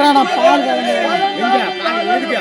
என்னடா பால் கலந்து எங்க பால் எதுக்கு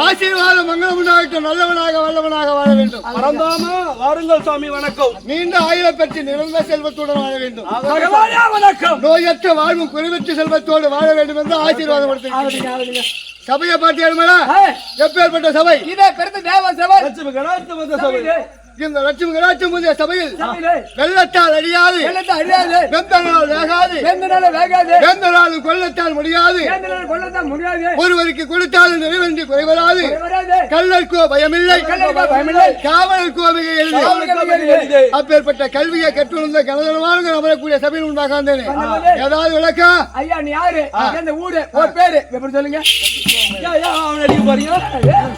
ஆசீர்வாதம் மங்களம் உண்டாகட்டும். நல்லவனாக வல்லவனாக வாழ வேண்டும். பரந்தாம வாருங்கள் சுவாமி வணக்கம். நீண்ட ஆயுள பெற்று நிறந்த செல்வத்துடன் வாழ வேண்டும். வணக்கம். நோயற்ற வாழ்வும் குறைவற்ற செல்வத்தோடு வாழ வேண்டும் என்று ஆசீர்வாதம் கொடுத்திருக்கிறேன். சபையை பார்த்து எழுமலா எப்பேற்பட்ட சபை இதே பெருத்த தேவ சபை லட்சுமி கடாட்சம் வந்த சபை. இந்த லட்சுமி கடாட்சம் சபையில் வெள்ளத்தால் அழியாது வெந்த நாள் வேகாது வெந்த நாள் கொள்ளத்தால் முடியாது ஒருவருக்கு கொடுத்தாலும் நிறைவேற்றி குறைவராது கல்லற்கோ பயமில்லை காவலர்கோ மிக எளிது. அப்பேற்பட்ட கல்வியை கற்றுணர்ந்த கனதனமான அமரக்கூடிய சபையில் உண்டாகாந்தேனே ஏதாவது விளக்கம் ஐயா நீ யாரு இந்த ஊரு ஒரு பேரு எப்படி சொல்லுங்க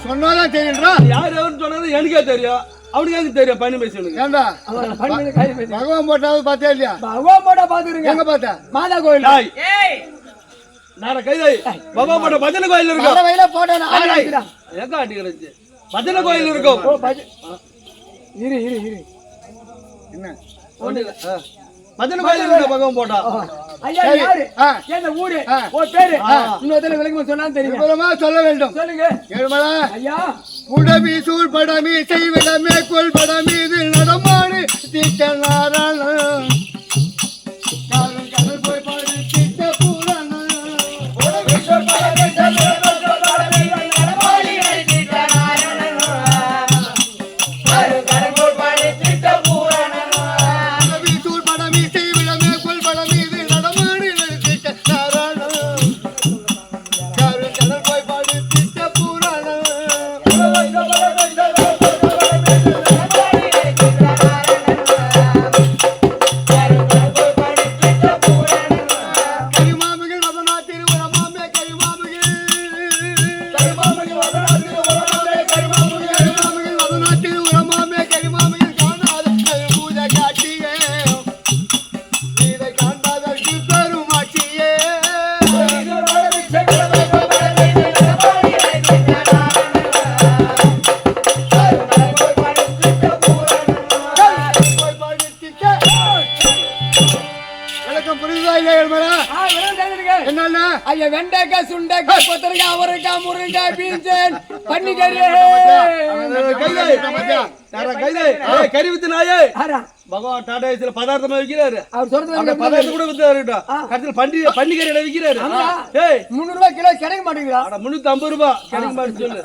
சொன்னாதான் தெரியுன்றா யார் எவரு சொன்னது எனக்கே தெரியும். அவனுக்கு தெரியும் பண்ணி பேசுவீங்க. ஏண்டா பகவான் போட்டாவது பார்த்தே இல்லையா? பகவான் போட்டா பாத்துருங்க. எங்க பார்த்தா? மாதா கோயில். நார கைதை பகவான் போட்ட பஜனை கோயில் இருக்கும். வயல போட்டா எங்க ஆட்டி கிடச்சு பஜனை கோயில் இருக்கும். இரு என்ன பஜனை கோயில் இருக்கு பகவான் போட்டா. ஐயா யாரு எந்த ஊரு ஒரு பேரு இன்னொரு விளக்கமா சொன்னா தெரியும். விவரமா சொல்ல வேண்டும். சொல்லுங்க ஏழுமலா ஐயா. உடவி சூழ் படமி செய்விடமே கொள் படமி இதில் நடமாடு திட்ட நாராயணன் கடல் போய் பாடு திட்ட பூரணன் உடவி சூழ் படமி செய்விடமே கொள் படமி இதில் நடமாடு திட்ட நாராயணன் கடல் போய் பாடு திட்ட பூரணன் ஐயா வெண்டைக்காய் சுண்டைக்காய் கொத்தரைக்காய் அவரைக்காய் முருங்கைக்காய் பீன்சன் பன்னிக்கறி கறி வித்து நாயே பகவான் டாடா ஏசில பதார்த்தமா விக்கிறாரு. அவர் சொல்றது பதார்த்தம் கூட வித்தாரு. கடைசியில் பன்னிக்கறி இடம் விக்கிறாரு. 300 ரூபாய் கிலோ கிடைக்க மாட்டேங்குதா? 350 ரூபாய் கிடைக்க மாட்டேங்குது சொல்லு.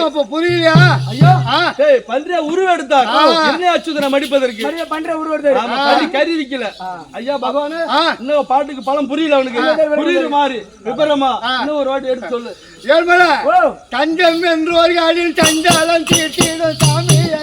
அப்ப புரியலையா? ஐயோ பன்றியா உருவெடுத்தா என்ன அச்சுதனை மடிப்பதற்கு பண்ற உருவெடுத்து கறி விக்கல. ஐயா பகவானு இன்னும் பாட்டுக்கு பழம் புரியல அவனுக்கு புரியுது மாறி விபரமா இன்னும் ஒரு வாட்டி எடுத்து சொல்லு. ஏழ்மலை தஞ்சம் என்று ஒரு காலில் சஞ்சாலம் தீட்டிடும் சாமியே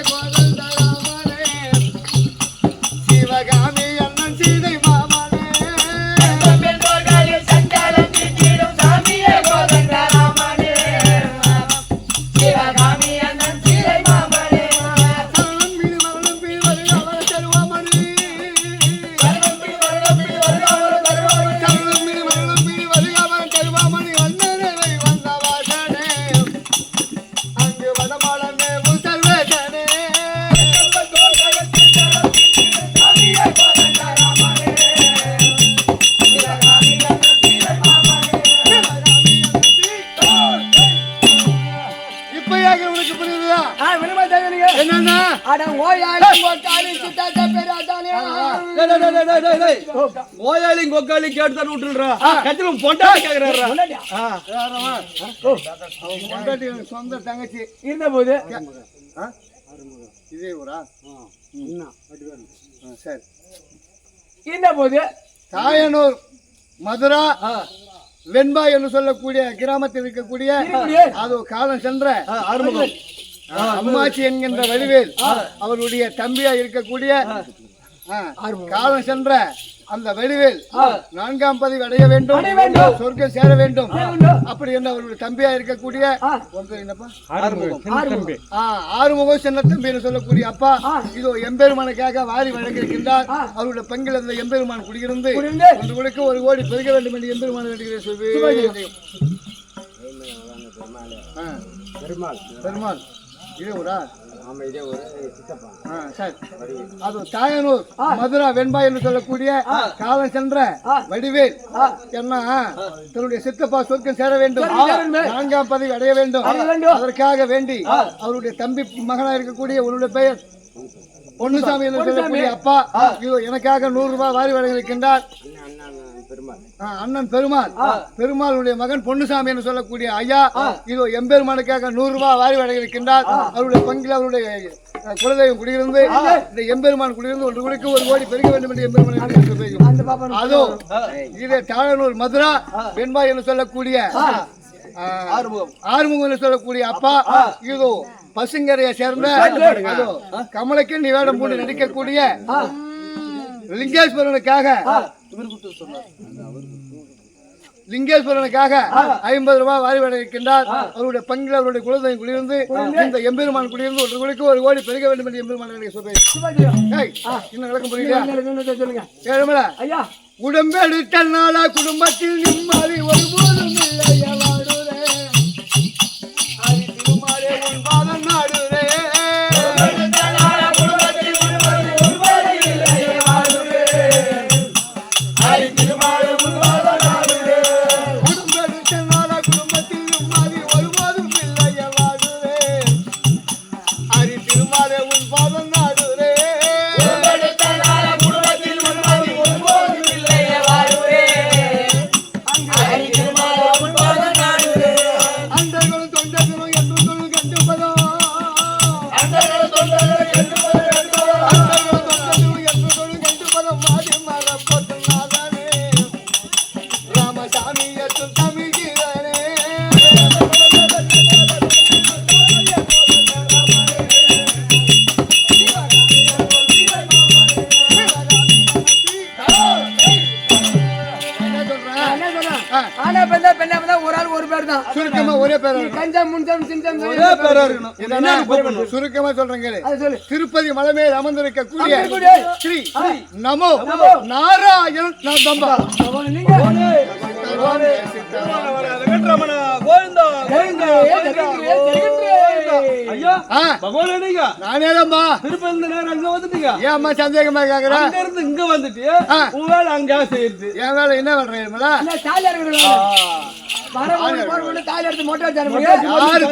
ஓயாளி கொக்காளி கேட்டுதான் விட்டுறா கத்தில பொண்டாட்டி கேக்குறாரா பொண்டாட்டி எனக்கு சொந்த தங்கச்சி இருந்த போது இதே ஊரா சரி இருந்த போது தாயனூர் மதுரா வெண்பா என்று சொல்லக்கூடிய கிராமத்தில் இருக்கக்கூடிய அது காலம் சென்ற ஆறுமுகம் அம்மாச்சி என்கின்ற வடிவேல் அவருடைய தம்பியா இருக்கக்கூடிய காலம் சென்ற அந்த வடிவேல் 4ஆம் பதவி அடைய வேண்டும், சொர்க்கம் சேர வேண்டும் அப்படி என்று அவருடைய தம்பியா இருக்கக்கூடிய ஆறுமுகம் சின்ன தம்பி என்று சொல்லக்கூடிய அப்பா இதோ எம்பெருமானுக்காக வாரி வழங்கியிருக்கின்றார். அவருடைய பங்கில் அந்த எம்பெருமான் குடியிருந்து உங்களுக்கு 1 கோடி பெருக வேண்டும் என்று எம்பெருமான் வேண்டுகிறேன் சொல்லி பெருமாள் இதே ஊரா அது தாயனூர் மதுரா வெண்பா என்று சொல்லக்கூடிய காலம் சென்ற வடிவேல் என்ன தன்னுடைய சித்தப்பா சொர்க்கம் சேர வேண்டும், 4ஆம் பதவி அடைய வேண்டும் அதற்காக வேண்டி அவருடைய தம்பி மகனா இருக்கக்கூடிய உன்னுடைய பெயர் பொன்னுசாமி என்று சொல்லக்கூடிய அப்பா எனக்காக 100 ரூபாய் வாரி வழங்கியிருக்கின்றார். அண்ணன் பெருமாளுடைய மகன் பொன்னுசாமி என்று சொல்லக்கூடிய ஐயா இதோ எம்பெருமானுக்காக 100 ரூபாய் வாரி வழங்கியிருக்கின்றார். அவருடைய பங்கில் அவருடைய குலதெய்வம் குடியிருந்து இந்த எம்பெருமான் குடியிருந்து 1 கோடிக்கு 1 கோடி பெருக வேண்டும் என்று எம்பெருமான் அதோ இதே தாழனூர் மதுரா வெண்பா என்று சொல்லக்கூடிய ஆறுமுகம் என்று சொல்லக்கூடிய அப்பா இதோ பசுங்கரையை சேர்ந்த கமலக்கண்ணி வேடம் போட்டு நடிக்கக்கூடிய லிங்கேஸ்வரனுக்காக 50 ரூபாய் வாரி வழங்கியிருக்கின்றார். அவருடைய பங்கில் அவருடைய குலதெய்வம் குடியிருந்து இந்த எம்பெருமான் குடியிருந்து 1 கோடிக்கு 1 கோடி பெருக வேண்டும் என்று எம்பெருமான் சொல்றேன். இன்னும் விளக்கம் புரியுதா? ஏழுமல உடம்பெடுத்த நாளா குடும்பத்தில் நிம்மதி ஒருபோதும் இல்லை வாடுறே திருமாரே உன் பாதம் நாடுறே சுருக்கமா சொல்றேன். திருப்பதி மலை மேல் அமர்ந்திருக்கக்கூடிய ஸ்ரீ நமோ நாராயண சந்தேகமா கேக்குறேன். இங்க வந்துட்டு அங்க என் வேலை என்ன பண்றேன்?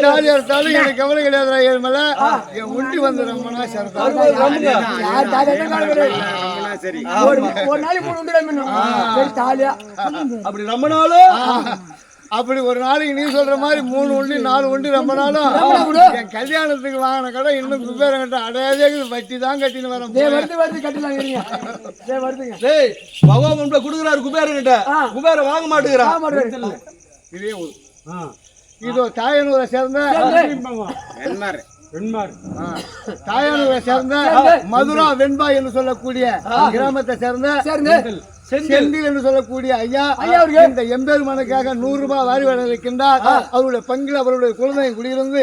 தாலி எடுத்தாலும் எனக்கு கவலை கிடையாது. என் முட்டி வந்து ரொம்ப அப்படி ரொம்ப நாளும் அப்படி ஒரு நாளைக்கு நீ சொல்ற மாதிரி 3 உண்டி 4 உண்டி ரொம்ப நாளும் என் கல்யாணத்துக்கு வாங்கின கடை இன்னும் குபேரம் கட்ட அடையாதே வட்டி தான் கட்டின்னு வரோம். பகவான் கொடுக்குறாரு குபேரம் கிட்ட, குபேரம் வாங்க மாட்டேங்கிறான். இதே இதோ தாயனூரை சேர்ந்த தாயனூரை சேர்ந்த மதுரா வெண்பா என்று சொல்லக்கூடிய கிராமத்தை சேர்ந்த செந்தில் என்று சொல்லக்கூடிய ஐயா இந்த எம்பெருமானுக்காக 100 ரூபாய் வாரி வழங்கியிருக்கின்றார். அவருடைய பங்கில் அவருடைய குழந்தையும் குடியிருந்து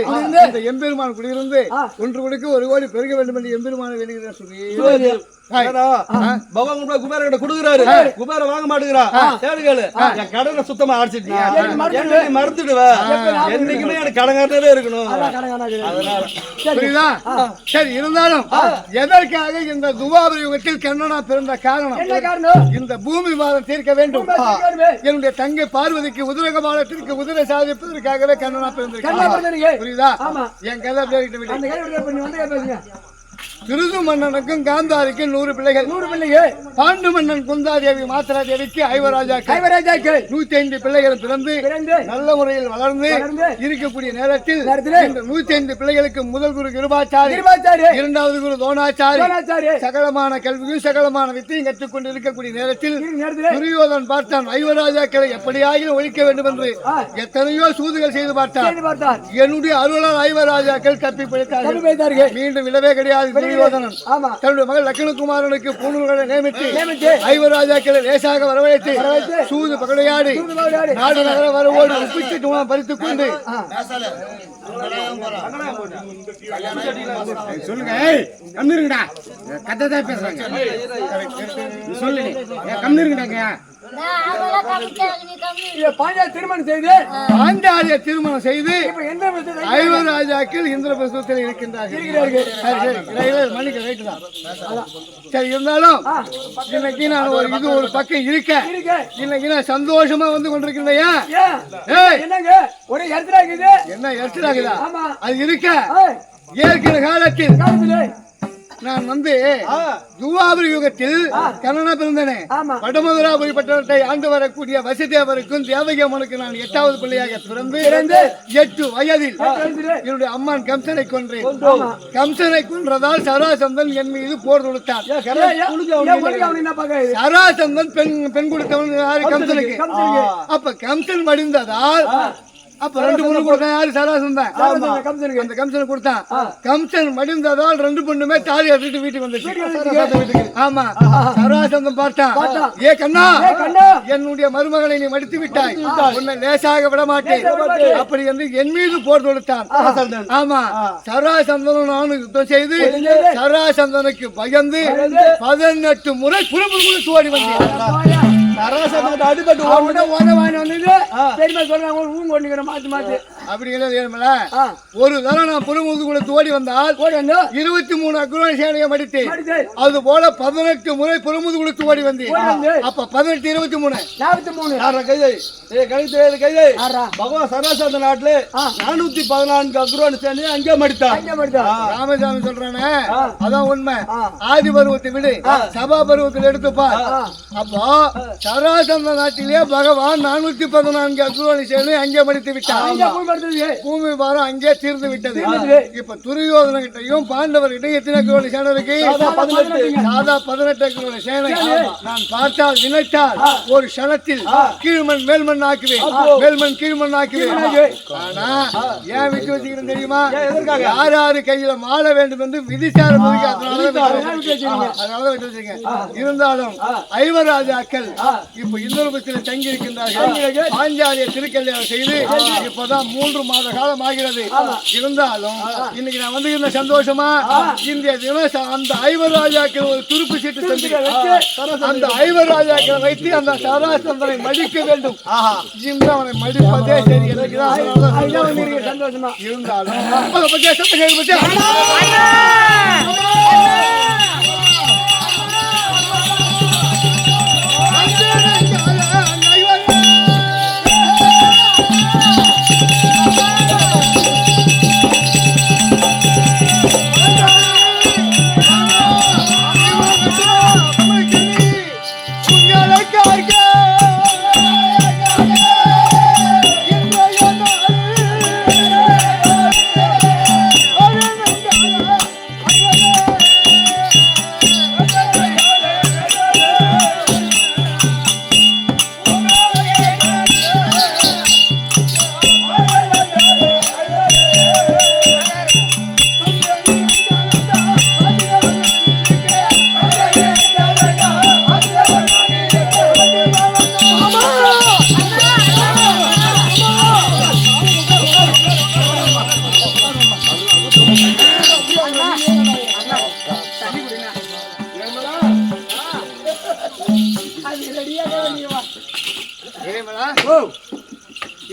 இந்த எம்பெருமான் குடியிருந்து 1 கோடிக்கு 1 கோடி பெருக வேண்டும் என்று எம்பெருமான வேண்டுகிறேன் சொல்லி பகவான் குபேரன் கொடுக்குறாரு. குபேரம் வாங்க மாட்டேங்கிறா. கேளு என் கடனை சுத்தமா அடிச்சிட்டு மறுத்துடுவேன். என்னைக்குமே எனக்கு கடங்காட்டவே இருக்கணும். புரியுதா? சரி, இருந்தாலும் எதற்காக இந்த துவாபர யுகத்தில் கண்ணனா பிறந்த காரணம் இந்த பூமி வாதம் தீர்க்க வேண்டும். என்னுடைய தங்கை பார்வதிக்கு உதிரக பாலத்திற்கு உதிரை சாதிப்பதற்காகவே கண்ணனா பிறந்திருக்க. புரியுதா? என் கதை கிருது மன்னனுக்கும் காந்தாரிக்கும் 100 பிள்ளைகள். 100 பிள்ளைகள். பாண்டு மன்னன் குந்தாதேவி மாத்திராதேவிக்கு 5 ராஜாக்கள். 105 பிள்ளைகள் பிறந்து நல்ல முறையில் வளர்ந்து இருக்கக்கூடிய நேரத்தில் இந்த 105 பிள்ளைகளுக்கு முதல் குரு கிருபாச்சாரி, இரண்டாவது குரு தோணாச்சாரி சகலமான கல்வியும் சகலமான வித்தையும் கற்றுக்கொண்டு இருக்கக்கூடிய நேரத்தில் துரியோதனன் பார்த்தான், 5 ராஜாக்களை எப்படியாகிலும் ஒழிக்க வேண்டும் என்று எத்தனையோ சூதுகள் செய்து பார்த்தான். என்னுடைய அருளால் 5 ராஜாக்கள் தப்பி பிழைத்தார்கள். மீண்டும் விடவே கிடையாது. துரியோதனன் தன்னுடைய மகள் லக்ஷ்மணகுமாரனுக்கு பூணூல்களை நியமித்து 5 ராஜாக்களை லேசாக வரவழைத்து சூது பகடையாடி நாடு நகர வரவோடு உப்பிட்டு பறித்துக் கொண்டு சொல்லுங்க. கம்மி இருக்குடா, கத்தான் பேசுறாங்க. சொல்லு, கம்மி இருக்குடாங்க. திருமணம் செய்து பாஞ்சாலியை திருமணம் செய்து 5 ராஜாக்கள் இந்திரபிரசத்தில் இருக்கின்றார்கள். சரி, இருந்தாலும் இன்னைக்கு நான் ஒரு பக்கம் இருக்க, இன்னைக்கு நான் சந்தோஷமா வந்து கொண்டிருக்கின்றையா? ஒரே இடத்துல என்ன எரிச்சலாகுதா? அது இருக்க ஏற்கிற காலத்தில் நான் வந்து துவாபரி யுகத்தில் கண்ணனா பிறந்தனே. வடமதுராபுரி பட்டணத்தை ஆண்டு வரக்கூடிய வசுதேவருக்கும் தேவகி அம்மனுக்கு நான் 8வது பிள்ளையாக பிறந்து 8 வயதில் என்னுடைய அம்மான் கம்சனை கொன்றேன். கம்சனை கொன்றதால் சராசந்தன் என் மீது போர் தொடுத்தான். சராசந்தன் பெண் கொடுத்தவன் யாரு? கம்சனுக்கு. அப்ப கம்சன் மடிந்ததால் அப்ப 2 பொண்ணு கொடுத்தான். யாரு? சராசந்தன். அந்த கம்சன் கொடுத்தான். கம்சன் மடிந்ததால் 2 பொண்ணுமே தாலி எடுத்துட்டு வீட்டுக்கு வந்துச்சு. ஆமா, சராசந்தன் பார்த்தான், ஏ கண்ணா, என்னுடைய மருமகளை நீ மடித்து விட்டாய், உன்னை லேசாக விட மாட்டேன் அப்படி என்று என் மீது போர் தொடுத்தான். ஆமா, சராசந்தனும் நானும் யுத்தம் செய்து சராசந்தனுக்கு பயந்து 18 முறை புறமுறை ஓடி வந்தேன். அடிபட்டு ஒரு தரம் நான் புறமுதுகுலத்து ஓடி வந்தால் 23 அக்ரோணி சேனையை மடித்தேன். அது போல 18 முறை புறமுதுகுலத்து ஓடி வந்தேன். அப்ப 18 23 பகவான் சராசந்த நாட்டுல 414 அக்ரோணி சேனையை அங்கே மடித்தான். ராமசாமி சொல்றானே, அதான் உண்மை. ஆதி பருவத்தை விடு, சபா பருவத்தில் எடுத்துப்பார். அப்போ சராசந்த நாட்டிலே பகவான் 414 அக்ரோணி சேனை அங்கே மடித்து விட்டார். பூமி பாரம் அங்கே தீர்ந்து விட்டது. இப்ப துரியோதன கிட்டையும் பாண்டவர் கிட்டையும் எத்தனை அக்ரோணி சேனை இருக்கு? சாதா 18 அக்ரோணி சேனை. நான் பார்த்தால் நினைத்தால் ஒரு க்ஷணத்தில் கீழ்மண் மேல்மண் ஆக்குவேன், மேல்மண் கீழ்மண் ஆக்குவேன். ஆனா ஏன் விட்டு வச்சுக்கிறேன் தெரியுமா? யார் யாரு கையில மாற வேண்டும் என்று விதிசாரம் அதனாலதான் விட்டு வச்சுங்க. இருந்தாலும் 5 ராஜாக்கள் இப்ப இந்திரபுரத்தில் தங்கி இருக்கின்றார்கள். பாஞ்சாலியை திருக்கல்யாணம் செய்து இப்பதான் 3 மாத காலம் ஆகிறது. இருந்தாலும் இன்னைக்கு நான் வந்து இருந்த சந்தோஷமா இந்திய தினம் அந்த 5 ராஜாக்கள் ஒரு துருப்பு சீட்டு தந்து அந்த 5 ராஜாக்களை வைத்து அந்த சராசந்தனை மடிக்க வேண்டும் என்று அவனை மடிப்பதே சரி. சந்தோஷமா இருந்தாலும்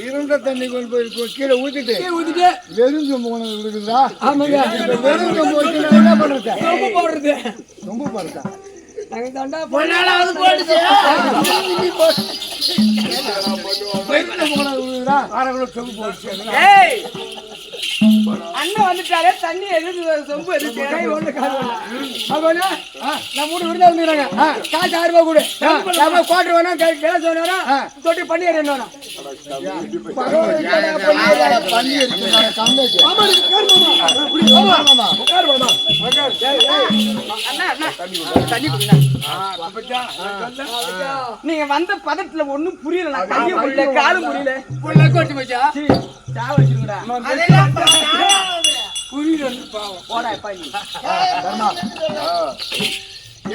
இருந்த தண்ணி கொண்டு போய் கீழே ஊத்திட்டு வெறும் சொம்பு கொண்டு விடுக்குதா? வெறும் சொம்பு வச்சு என்ன பண்றது? ரொம்ப போடுறதா? அண்ணன் வந்துட்டாலே தண்ணி எதுக்கு சொம்பு எதுக்கு கை ஒண்ணு கால் ஒண்ணு அப்போனா நம்ம வீட்டு விருந்தா வந்துக்கிறாங்க காசு 6 ரூபாய் கொடு நம்ம குவார்டர் வேணும் கேஸ் வேணும் தொட்டி பண்ணி என்ன வேணும் பண்ணி எடுத்து சமைச்சு நீங்க வந்த பதத்துல ஒண்ணும் புரியல நான் கையும் புரியல காலும் புரியல புள்ள கோட்டி மச்சா சாவ வச்சிருங்கடா புரியல பாவம் போடா பாய்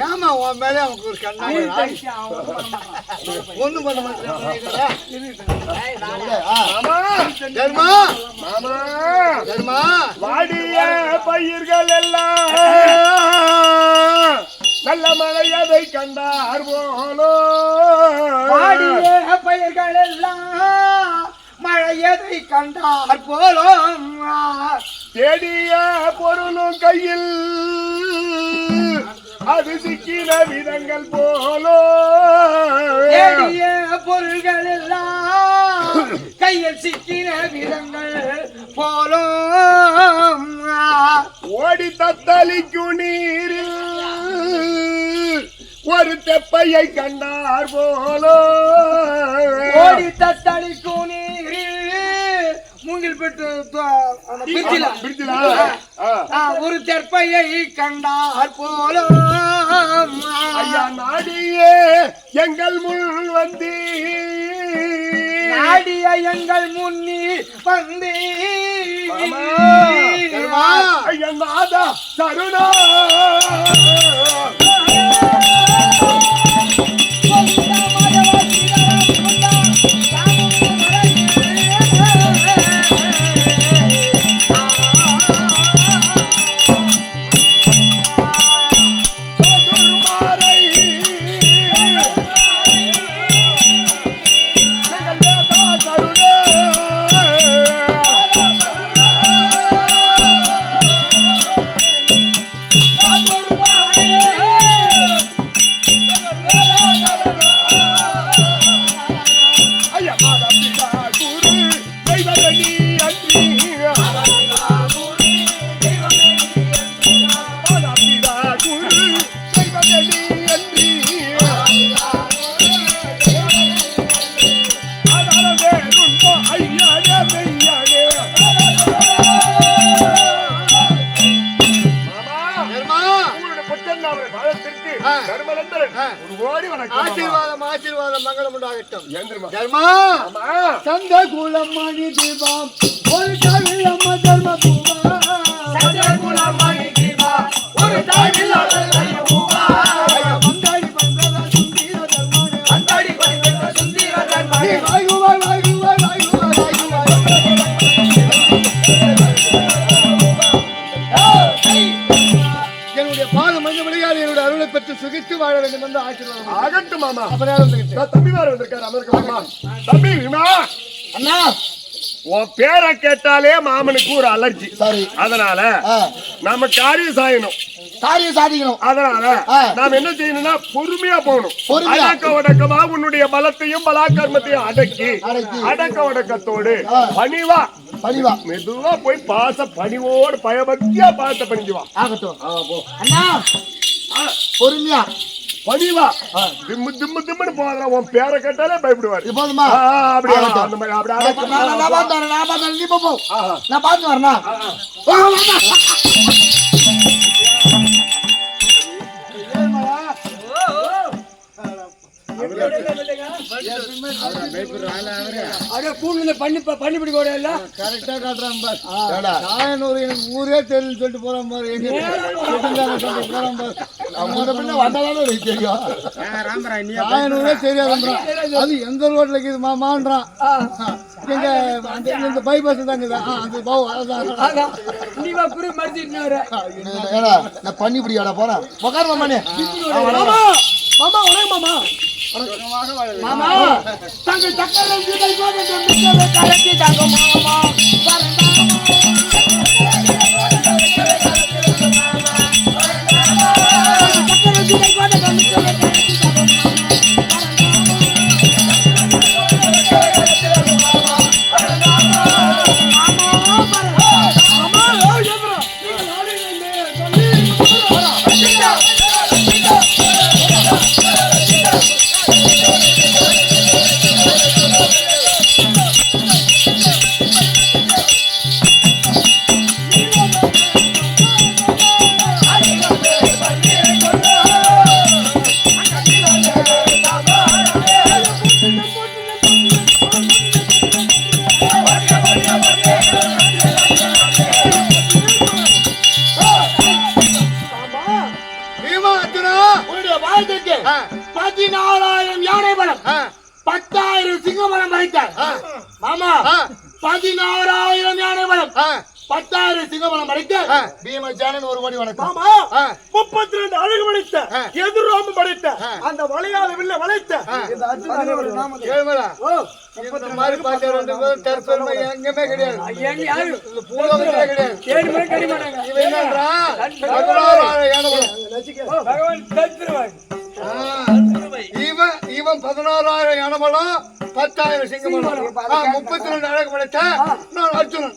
ஏமா உன் மேலே அவனுக்கு ஒரு கண்ணாடி ஒண்ணும் பண்ண மாட்டேன் வாடிய பயிர்கள் எல்லாம் நல்ல மழையதை கண்டார் போலோ வாடிய பயிர்கள் எல்லாம் மழையதை கண்டார் போலும் தேடிய பொருளும் கையில் அது சிக்கின விதங்கள் போலோ தேடிய பொருள்கள் எல்லாம் கையில் சிக்கின விதங்கள் போலும் ஓடி தத்தளிக்கும் நீரில் ஒரு தெப்பையை கண்டார் போலோ ஓடி தத்தளிக்கும் நீரில் மூங்கில் பெற்று ஒரு தெற்பையை கண்டார் போலும் ஐயா நாடியே எங்கள் முன் வந்து நாடிய எங்கள் முன்னி வந்து ஐயா நாதா தருணா ஆசீர்வாதம் மங்களம் உண்டாகட்டும். சந்த குலம் மணி தீபம் ஒரு தமிழ் அம்மா தர்ம பூவா சந்த குலம் மணி தீபம் ஒரு தமிழ் அம்மா பூவா மந்தாடி பந்தத சுந்தர தர்மனே மந்தாடி பந்தத சுந்தர தர்மனே வாயுவாய் வாயுவாய் வாயுவாய் என்னுடைய பாதம் மஞ்ச விளையாடி என்னுடைய அருளை பெற்று சுகித்து வாழ வேண்டும் என்று ஆசீர்வாதம் ஆகட்டும் மாமா. அப்புறம் தம்பி வேற வந்திருக்காரு அமெரிக்கா மாமா. தம்பி விமா அண்ணா உன் பேரை கேட்டாலே மாமனுக்கு ஒரு அலர்ஜி. சரி. அதனால நாம காரியம் சாயணும், காரியம் சாதிக்கணும். அதனால நாம என்ன செய்யணும்னா பொறுமையா போகணும். பொறுமையா. அடக்க ஒடக்கமா உன்னுடைய பலத்தையும் பலாக்கர்மத்தையும் அடக்கி அடக்க ஒடக்கத்தோடு பணிவா பணிவா மெதுவா போய் பாச பணிவோடு பயபக்தியா பாச பணிஞ்சுவா. ஆகட்டும். அண்ணா பொறுமையா பணிவா திம்மு திம்மு திம்முன்னு போதும். உன் பேரை கேட்டாலே பயப்படுவாரு. போதுமா? அப்படியே அந்த மாதிரி அப்படியே நீ போ, நான் பார்த்து வரேன்னா பண்ணிப்படி கூட இல்ல கரெக்டா காட்டுறான் பாரு. நாயனூர் எனக்கு ஊரே தெரியும் சொல்லிட்டு போறான் பாரு. போறான் பாரு. வந்தாலும் தெரியும். நாயனூரே தெரியாதுன்றான். அது எந்த ரோட்ல இருக்குது மாமான்றான். எங்க அந்த பைபாஸ் தாங்க அந்த நான் பண்ணி பிடிக்காடா போறேன். உட்காரு மாமானே. மாமா வணக்கம் மாமா. மாமா தங்க சக்கரை வீட்டை போட்டு கலக்கி தாங்க மாமா. சக்கரை வீட்டை போட்டு மாமா 10,000 சிங்கமலம் படைத்தார் மாமா 16,000 யானை பலம் 10,000 சிங்கமலம் படைத்த பீமஜானன் ஒரு கோடி வணக்கம் மாமா 32 அழகு படைத்த எதிரோம்பு படைத்த அந்த வளையாத வில்ல வளைத்த இந்த அர்ஜுனன் ஏழுமலா இந்த மாதிரி பாட்டு ரெண்டு பேரும் தற்பெருமை எங்கேயுமே கிடையாது இந்த பூலோகத்திலே கிடையாது இவன் என்னன்றா 16,000 யானை இவன் 16,000 யானபலம் 10,000 சிங்கமலம் 32 அழகு படைத்த நான் அர்ஜுனன்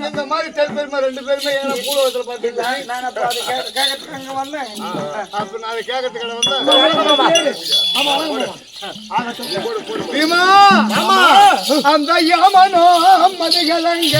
இந்த மாதிரி தெற்பெருமை ரெண்டு பேருமே ஏன்னா பூலோகத்துல பாத்துட்டேன் அப்ப நான் கேட்கறதுக்கு பீமா அந்த யாமனோ மதிகலங்க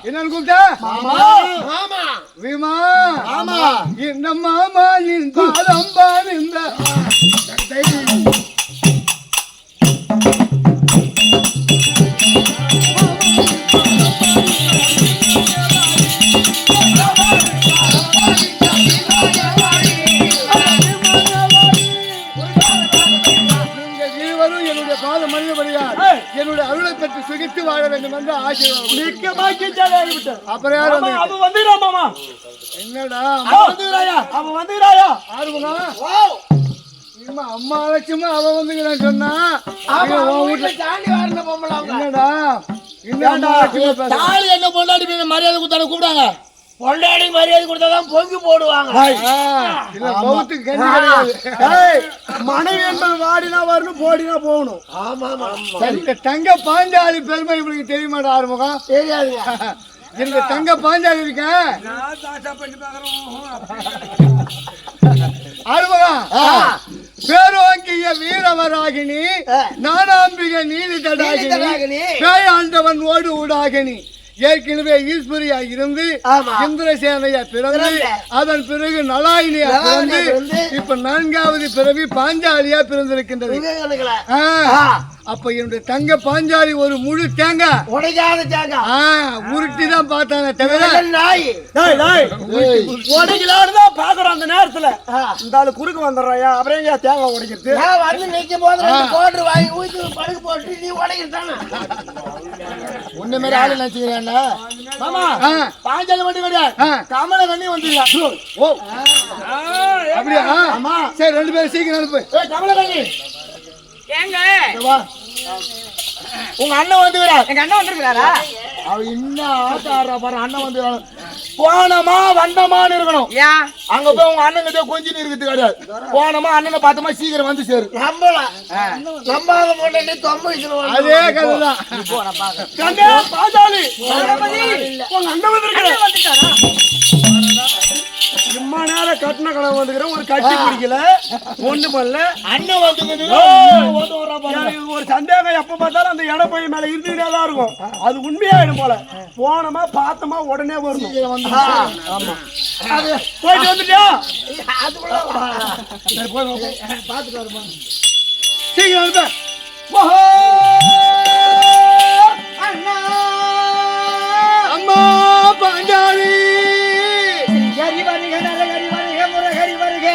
என்னன்னு கூப்பிட்ட வீமா இந்த மாமாவின் பாலம் பாருந்த என்னுடைய அருளை பெற்று சுகித்து வாழ வேண்டும் என்று ஆசீர்வாதம். அப்புறம் யாரும் என்னடா அம்மா அலட்சியமா அவ வந்துக்கிறான்னு சொன்னா என்னடா என்ன பொண்டாடி மரியாதை கொடுத்தாங்க கூப்பிடாங்க பொண்டாடி மரியாதை கொடுத்தாதான் பொங்கி போடுவாங்க மனைவி என்பது வாடினா வரணும் போடினா போகணும். இந்த தங்க பாஞ்சாலி பெருமை உங்களுக்கு தெரியுமாடா ஆறுமுகம்? தெரியாதுங்க. இந்த தங்க பாஞ்சாலி இருக்க ஆறுமுகம் பேரோங்கிய வீரவராகினி நானாம்பிக நீதி தடாகினி பேயாண்டவன் ஓடு ஊடாகினி ஏற்கனவே ஈஸ்வரியா இருந்து இந்திரசேனையா பிறந்து அதன் பிறகு நலாயினியா பிறந்து இப்ப 4வது பிறவி பாஞ்சாலியா பிறந்திருக்கின்றது. அப்ப என்னுடைய தங்க பாஞ்சாலி ஒரு முழு தேங்காய் உடைக்காத தேங்காய் உருட்டி தான் பார்த்தானே தவிர உடைக்கலான்னு பாக்குறோம். அந்த நேரத்துல இந்த ஆளு குறுக்கு வந்துடுறாயா அப்புறம் ஏன் தேங்காய் உடைக்கிறது வந்து நிக்கும் போது கோட்டு வாங்கி ஊத்தி படுக்க போட்டு நீ உடைக்கிறதானே ஒண்ணு மாதிரி ஆளு நினைச்சுக்கிறேன். மாமா பாஞ்சாலி மட்டும் கிடையாது கமல கண்ணி வந்துருக்கா. ஓ அப்படியா? சரி 2 பேரும் சீக்கிரம் அனுப்பு. கமல கண்ணி ஏங்க உங்க அண்ணன் வந்துக்கிறார். எங்க அண்ணன் வந்திருக்காரா? அவ இன்னும் ஆட்ட ஆடுறா பாரு. அண்ணன் வந்து போனமா வந்தமான்னு இருக்கணும். அங்க போய் உங்க அண்ணன் கிட்ட கொஞ்சம் இருக்கிறது கிடையாது. போனமா அண்ணனை பார்த்தமா சீக்கிரம் வந்து சேரு. நம்பாத பொண்ணு தொம்பு அதே கதைதான். பாஞ்சாலி உங்க அண்ணன் வந்துருக்காரா? சும்மா நேரம் கட்டின கனவு வந்துக்கிறேன். ஒரு கட்டி பிடிக்கல ஒண்ணு பண்ணல. அண்ணன் வந்து ஒரு சந்தேகம் எப்ப பார்த்தாலும் அந்த இட பையன் மேல இருந்துகிட்டே தான் இருக்கும். அது உண்மையாயிடும் போல. போனமா பார்த்தமா உடனே வரும். ஆமா அது போயிட்டு வந்துட்டியா? சரி போய் பாத்துட்டு வருமா சீக்கிரம் அம்மா பாஞ்சாலி ஹரி வருக நரஹரி வருக முரஹரி வருக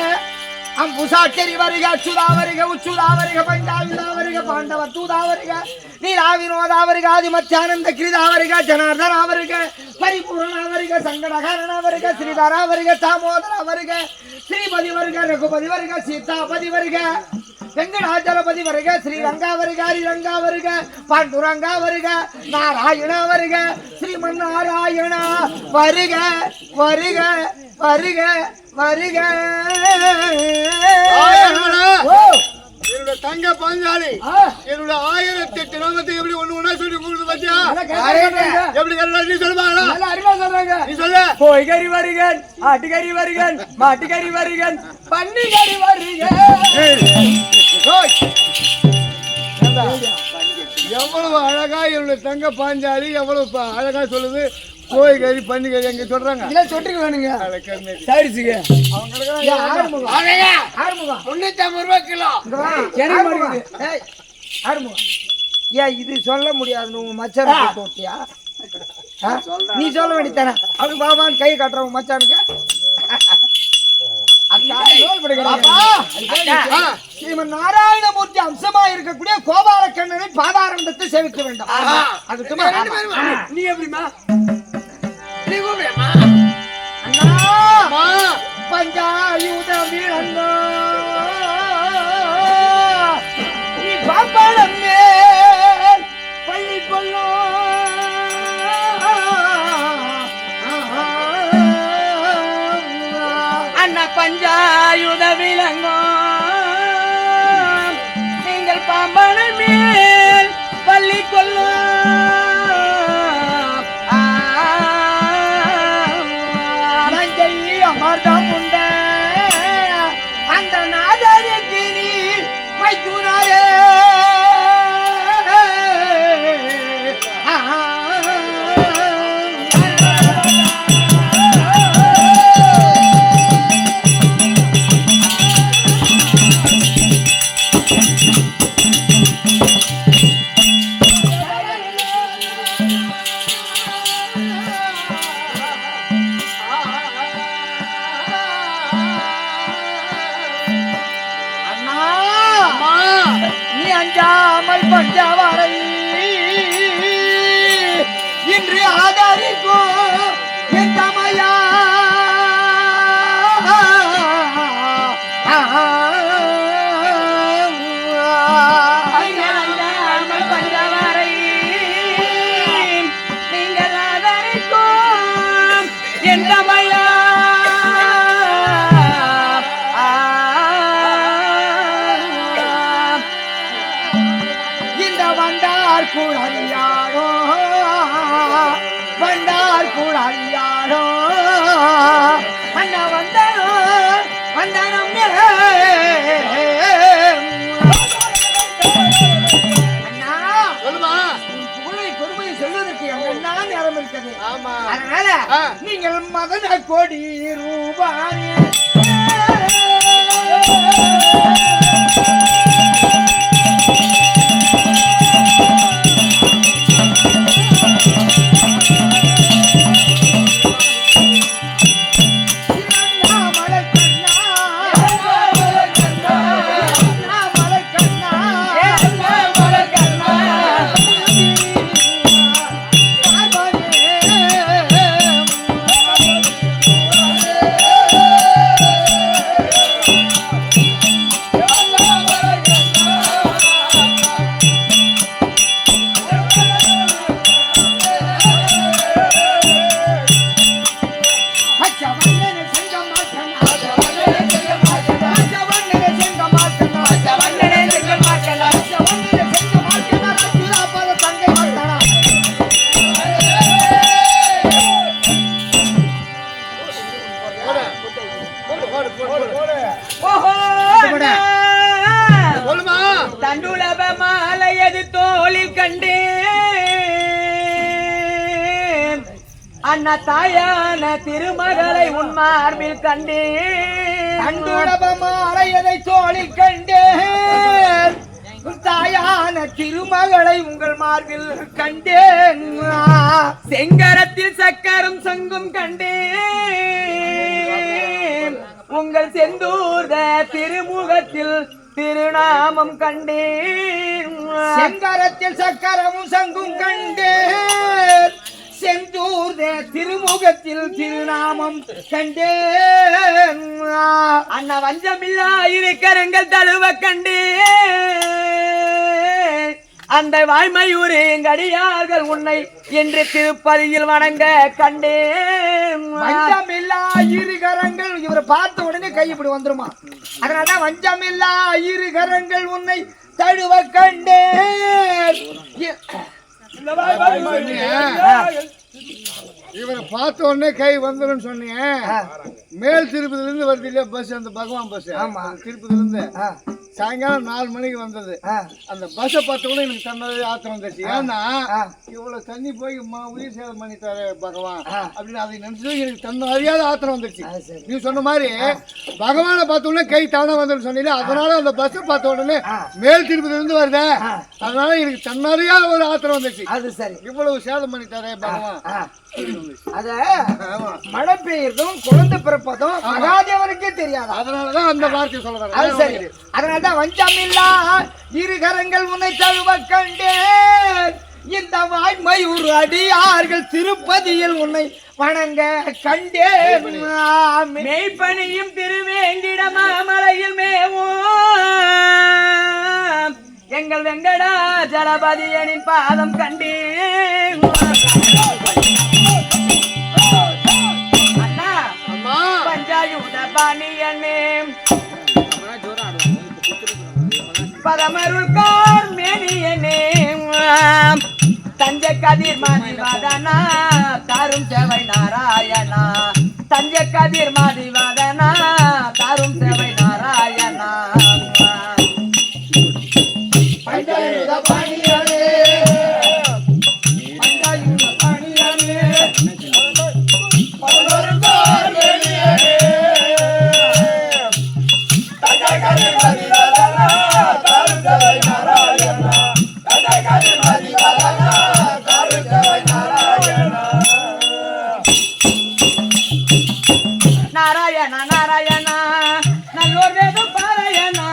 அம்புசாட்சரி வருக அச்சுதா வருக உச்சுதா வருக பஞ்சாவிதா வருக பாண்டவ தூதா வருக நீலா வினோதா வருக ஆதிமத்தியானந்த கிரிதா வருக ஜனார்தனா வருக பரிபூர்ணா வருக சங்கடகரணா வருக ஸ்ரீதரா வருக தாமோதரா வருக ஸ்ரீபதி வருக ரகுபதி வருக சீதாபதி வருக வெங்கடாச்சலபதி வருக ஸ்ரீரங்கா வருக ஹரிரங்கா வருக பாண்டுரங்கா வருக நாராயணா வருக ஸ்ரீமன் நாராயணா வருக வருக வருக வருக தங்க பாஞ்சாலி என்னோட 1008 நாமத்தை எப்படி ஒண்ணு ஒண்ணா சொல்லி கொடுத்து பாத்தியா? எப்படி கரெக்டா நீ சொல்லுவாங்களா? நல்லா அறிவா சொல்றாங்க. நீ சொல்லு. போய்கறி வருகன், ஆட்டுக்கறி வருகன், மாட்டுக்கறி வருகன், பன்னிக்கறி வருகன். எவ்வளவு அழகா என்னுடைய தங்க பாஞ்சாலி எவ்வளவு அழகா சொல்லுது. கோழி கறி பண்ணி கறி எங்க சொல்றாங்க. இதெல்லாம் சொட்டுக்கு வேணுங்க. சரிச்சுங்க. ஆறுமுகம் 350 ரூபாய் கிலோ. ஏன் இது சொல்ல முடியாது? உங்க மச்சான போட்டியா? நீ சொல்ல வேண்டியதானே? அவனுக்கு பாபான்னு கை காட்டுறவங்க மச்சானுக்கு. ஸ்ரீமன் நாராயணமூர்த்தி அம்சமா இருக்கக்கூடிய கோபாலக்கண்ணனை பாதாரந்தத்தை சேவிக்க வேண்டும். நீ எப்படிமா? அண்ணா பஞ்சாயுதம் அண்ணா நீ பாப்பாளம் மேல் பள்ளி கொள்ளோ அண்ணா பஞ்சாயுத விலங்கோ நீங்கள் பாம்பன மேல் பள்ளி கொள்ளோ அமர்தம் உண்ட அந்த நாதருக்கு நீ மைத்துனாரே. அஞ்சாமல் பஞ்சவரை இன்று ஆதரிக்கும் என் தமையா பஞ்சவரை நீங்கள் ஆதரிக்கும் என் தமையா கூடாரியாரோ வந்தார் கூடாரியாரோ அண்ணா வந்தாரோ வந்தாரம் அண்ணா சொல்லுமா. புகழை பெருமையை சொல்வதற்கு என்ன நேரம் இருக்கிறது. ஆமா. அதனால நீங்கள் மதன கோடி ரூபாய் தண்டுலப மாலையது தோளில் கண்டே அண்ணா தாயான திருமகளை உன் மார்பில் கண்டே தண்டுலப மாலையதை தோளில் கண்டே தாயான திருமகளை உங்கள் மார்பில் கண்டேன். செங்கரத்தில் சக்கரம் சங்கும் கண்டே உங்கள் செந்தூர்த திருமுகத்தில் திருநாமம் கண்டேன். செங்கரத்தில் சக்கரமும் சங்கும் கண்டேன் செந்தூர்த திருமுகத்தில் திருநாமம் கண்டேன். அண்ணா வஞ்சமில்லா இருக்கரங்கள் தழுவ கண்டே அந்த வாய்மையூரே எங்கடியார்கள் உன்னை என்று திருப்பதியில் வணங்க கண்டேன். வஞ்சமில்லா இரு கரங்கள் இவரை பார்த்த உடனே கை இப்படி வந்துருமா. அதனாலதான் வஞ்சமில்லா இரு கரங்கள் உன்னை தழுவ கண்டேன். இவரை பார்த்த உடனே கை வந்துடும் சொன்னீங்க. மேல் திருப்பதில இருந்து வருது இல்லையா பஸ், அந்த பகவான் பஸ். திருப்பதில இருந்து சாயங்காலம் 4 மணிக்கு வந்தது. அந்த பஸ்ஸை பார்த்த உடனே எனக்கு தன்னது ஆத்திரம் வந்துச்சு. ஏன்னா இவ்வளவு தண்ணி போய் உயிர் சேதம் பண்ணிட்டாரு பகவான் அப்படின்னு அதை நினைச்சது எனக்கு தன்னை அறியாத ஆத்திரம் வந்துருச்சு. நீ சொன்ன மாதிரி பகவானை பார்த்த உடனே கை தானே வந்துடும் சொன்னீங்க. அதனால அந்த பஸ்ஸை பார்த்த உடனே மேல் திருப்பதில இருந்து வருது. அதனால எனக்கு தன்னறியாத ஒரு ஆத்திரம் வந்துச்சு. அது சரி, இவ்வளவு சேதம் பண்ணிட்டாரே பகவான். அத மழை பெய்யறதும் குழந்தை பிறப்பதும் மகாதேவனுக்கே தெரியாது. அதனாலதான் அந்த வார்த்தை சொல்ல. அது சரி, அதனாலதான் வஞ்சமில்லா இரு கரங்கள் உன்னை தழுவ கண்டேன். இந்த வாய்மையூர் அடியார்கள் திருப்பதியில் உன்னை வணங்க கண்டேன். மெய்ப்பணியும் திருவேங்கிட மாமலையில் மேவும் எங்கள் வெங்கடாஜலபதியனின் பாதம் கண்டேன். அண்ணா பஞ்சாயுத பாணியனே பரமருள்கார் மேனியனே தஞ்சை கதிர் மாதிவாதனா தாரும் சேவை நாராயணா. தஞ்சை கதிர் மாதிவாதனா தாரும் சேவை நாராயணா. பஞ்சாயுத பாணியனே பஞ்சாயுத பாணியனே பரமருள்கார் மேனியனே தஞ்சை கதிர் மாதிவாதனா தாரும் சேவை நாராயணா. தஞ்சை கதிர் மாதிவாதனா தாரும் சேவை நாராயணா. நாராயணா நாராயணா நல்லோர் வேதம் பாராயணா.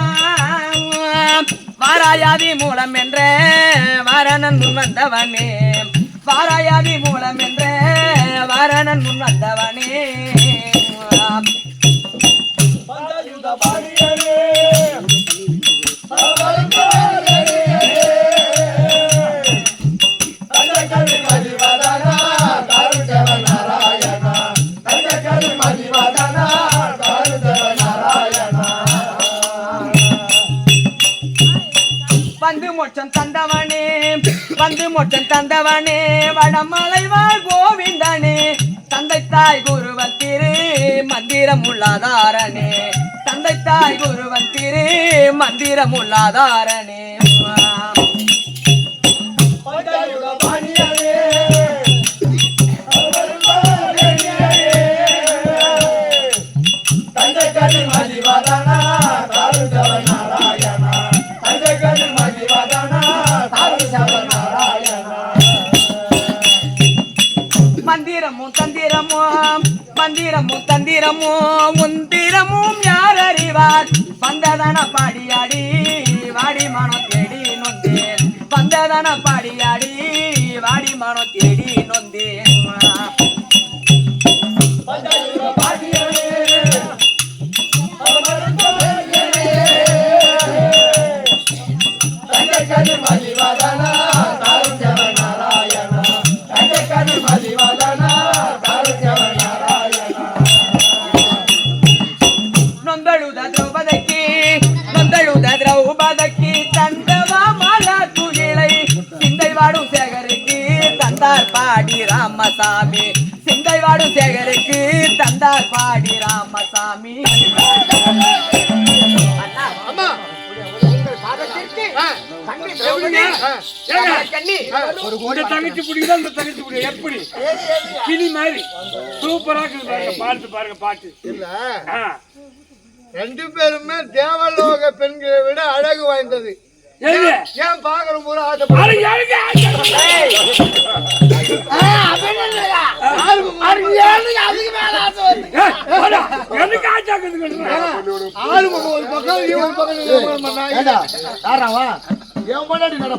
வாராயாதி மூலம் என்ற வாரணன் முன் வந்தவனே. வாராயாதி மூலம் என்ற வாரணன் முன் வந்தவனே. வந்து மோட்சம் தந்தவனே வந்து மோட்சம் தந்தவனே வடமலை வாழ் கோவிந்தனே. தந்தை தாய் குருவன் திரு மந்திரம் உள்ளாதாரனே. தந்தை தாய் குருவன் திரு மந்திரம் உள்ளாதாரனே. மந்திரமும் தந்திரமும் மந்திரமும் தந்திரமும் முந்திரமும் யார் அறிவார். வந்ததன பாடியாடி வாடி மனம் தேடி நொந்தேன். வந்ததன பாடியாடி வாடி மனம் தேடி நொந்தேன். நொந்தழுத திரௌபதிக்கு நொந்தழுத திரௌபதிக்கு தந்தவா மாலா துகிலை சிந்தை வாடும் சேகருக்கு தந்தார் பாடி ராமசாமி. சிந்தை வாடும் சேகருக்கு தந்தார் பாடி ராமசாமி. ஒரு தங்கச்சி பிடிக்குதா இந்த தங்கச்சி பிடிக்கும் எப்படி கிளி மாதிரி சூப்பரா பாட்டு பாருங்க பாட்டு இல்ல ரெண்டு பேருமே தேவலோக பெண்களை விட அழகு வாய்ந்தது. ஏன் பாக்குற போது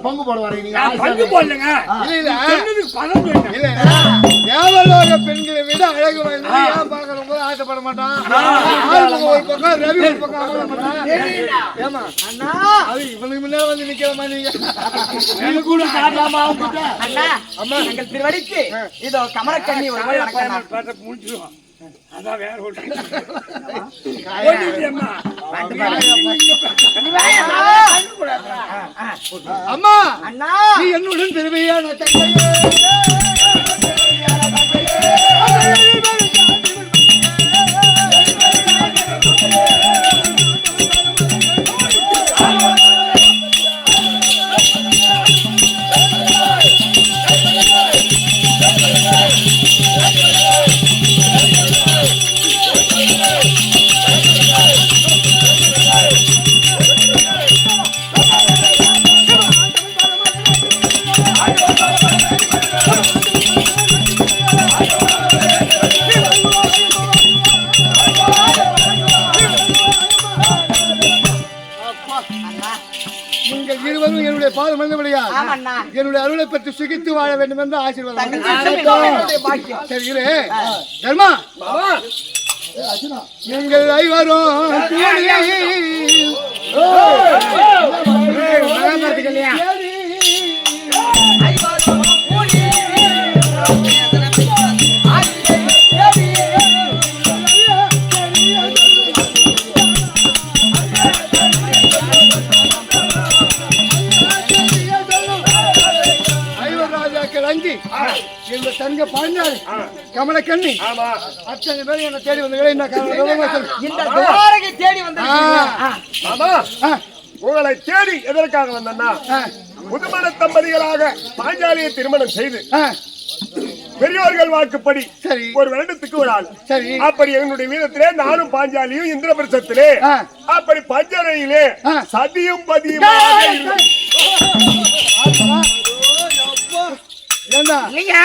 பங்கு போட வரீங்க. தேவலோக பெண்களை விட அழகு வாய்ந்தது. ஏன் பாக்குற போது ஆசைப்பட மாட்டான். ஒரு பக்கம் ரவி ஒரு பக்கம் அமல மாட்டான். ஏமா அது இவனுக்கு முன்னாடி வந்து நிக்கிற மாதிரி கூட காட்டலாமா அண்ணா அம்மா எங்கள் திருவடிக்கு இதோ கமலக்கண்ணி ஒரு முடிச்சிருவோம். அதான் வேற ஒன்று அம்மா அண்ணா நீ என்னுடன் பெருமையான தங்கையே நீங்கள் இருவரும் என்னுடைய பாதம் வந்தபடியா ஆமாண்ணா என்னுடைய அருளை பற்றி சுகித்து வாழ வேண்டும் என்று ஆசீர்வாதம் என்னுடைய பாக்கியம் சரி இரு தர்மா எங்கள் ஐவரும் அஞ்சி எங்க தங்க பாஞ்சாலி கமலக்கண்ணி அத்தனை பேர் என்ன தேடி வந்தீங்களே இந்த துவாரகை தேடி வந்திருக்கீங்க மாமா உங்களை தேடி எதற்காக வந்தேன்னா புதுமண தம்பதிகளாக பாஞ்சாலியை திருமணம் செய்து பெரியோர்கள் வாக்குப்படி சரி ஒரு வருடத்துக்கு ஒரு ஆள் சரி அப்படி என்னுடைய வீதத்திலே நானும் பாஞ்சாலியும் இந்திரபிரசத்திலே அப்படி பஞ்சரையிலே சதியும் பதியும் ஏண்டா இல்லைங்க